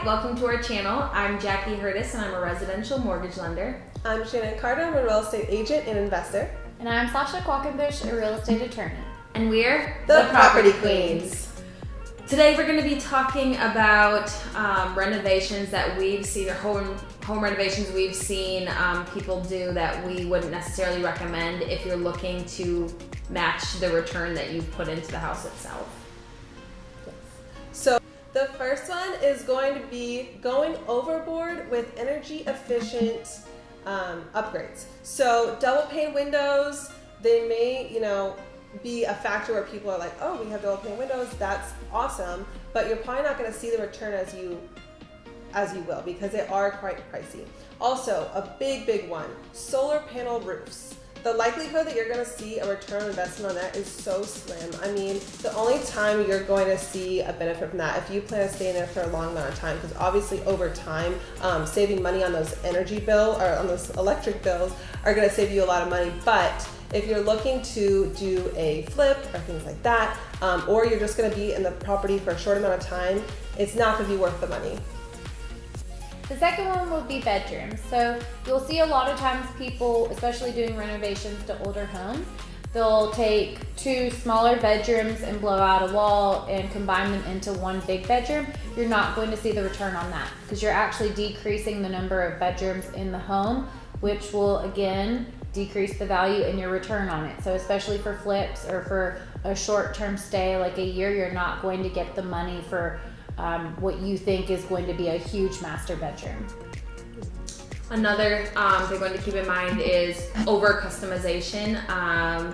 welcome to our channel. I'm Jackie Hurtis and I'm a residential mortgage lender. I'm Shannon Carter, I'm a real estate agent and investor. And I'm Sasha Qualkenbush, a real estate attorney. And we're the Property Queens. Today we're going to be talking about renovations that we've seen, or home renovations we've seen people do that we wouldn't necessarily recommend if you're looking to match the return that you've put into the house itself. So the first one is going to be going overboard with energy efficient upgrades. So double pane windows, they may, be a factor where people are like, oh, we have double pane windows, that's awesome, but you're probably not going to see the return as you will, because they are quite pricey. Also, a big one, solar panel roofs. The likelihood that you're going to see a return on investment on that is so slim. I mean, the only time you're going to see a benefit from that if you plan to stay in there for a long amount of time, because obviously over time, saving money on those energy bill or on those electric bills are going to save you a lot of money. But if you're looking to do a flip or things like that, or you're just going to be in the property for a short amount of time, it's not going to be worth the money. The second one would be bedrooms. So you'll see a lot of times people, especially doing renovations to older homes, they'll take two smaller bedrooms and blow out a wall and combine them into one big bedroom. You're not going to see the return on that because you're actually decreasing the number of bedrooms in the home, which will again decrease the value in your return on it. So especially for flips or for a short-term stay like a year, you're not going to get the money for what you think is going to be a huge master bedroom. Another thing to keep in mind is over customization.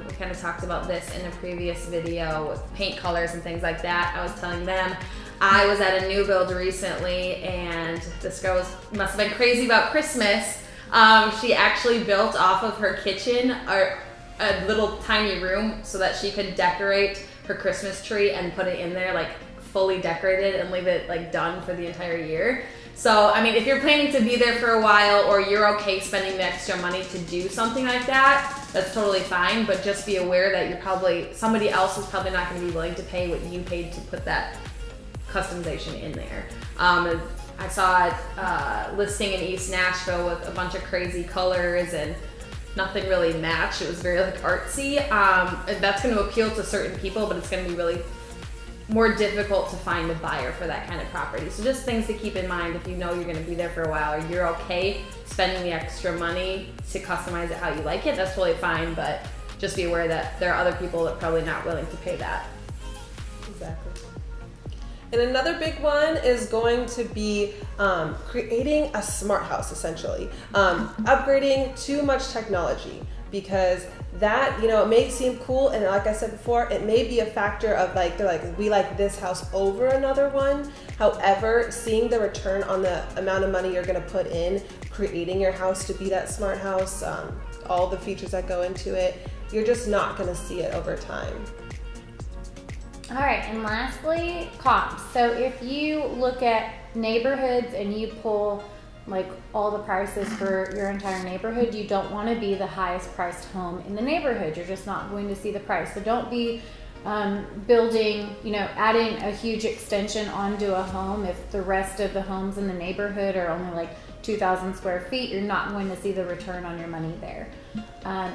We kind of talked about this in a previous video with paint colors and things like that. I was telling them I was at a new build recently and this girl must have been crazy about Christmas. She actually built off of her kitchen a little tiny room so that she could decorate her Christmas tree and put it in there like fully decorated and leave it like done for the entire year. So, I mean, if you're planning to be there for a while or you're okay spending the extra money to do something like that, that's totally fine, but just be aware that somebody else is probably not going to be willing to pay what you paid to put that customization in there. I saw a listing in East Nashville with a bunch of crazy colors and nothing really matched. It was very like artsy. And that's going to appeal to certain people, but it's going to be really more difficult to find a buyer for that kind of property. So just things to keep in mind if you know you're going to be there for a while or you're okay spending the extra money to customize it how you like it, that's totally fine, but just be aware that there are other people that are probably not willing to pay that. Exactly. And another big one is going to be creating a smart house, essentially. Upgrading too much technology, because that, it may seem cool, and like I said before, it may be a factor of they're like, we like this house over another one. However, seeing the return on the amount of money you're gonna put in, creating your house to be that smart house, all the features that go into it, you're just not gonna see it over time. All right, and lastly, comps. So if you look at neighborhoods and you pull like all the prices for your entire neighborhood, you don't want to be the highest priced home in the neighborhood. You're just not going to see the price. So don't be building, adding a huge extension onto a home if the rest of the homes in the neighborhood are only like 2,000 square feet. You're not going to see the return on your money there.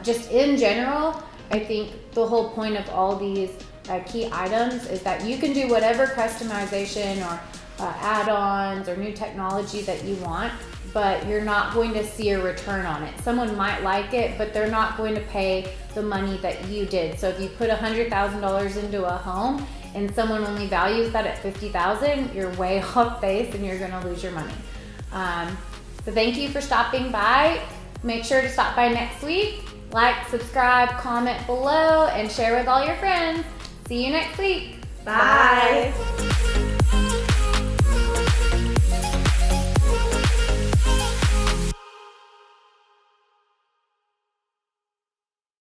Just in general, I think the whole point of all these key items is that you can do whatever customization or add-ons or new technology that you want, but you're not going to see a return on it. Someone might like it, but they're not going to pay the money that you did. So if you put $100,000 into a home and someone only values that at $50,000, you're way off base and you're going to lose your money. So thank you for stopping by. Make sure to stop by next week. Like, subscribe, comment below, and share with all your friends. See you next week. Bye. Bye.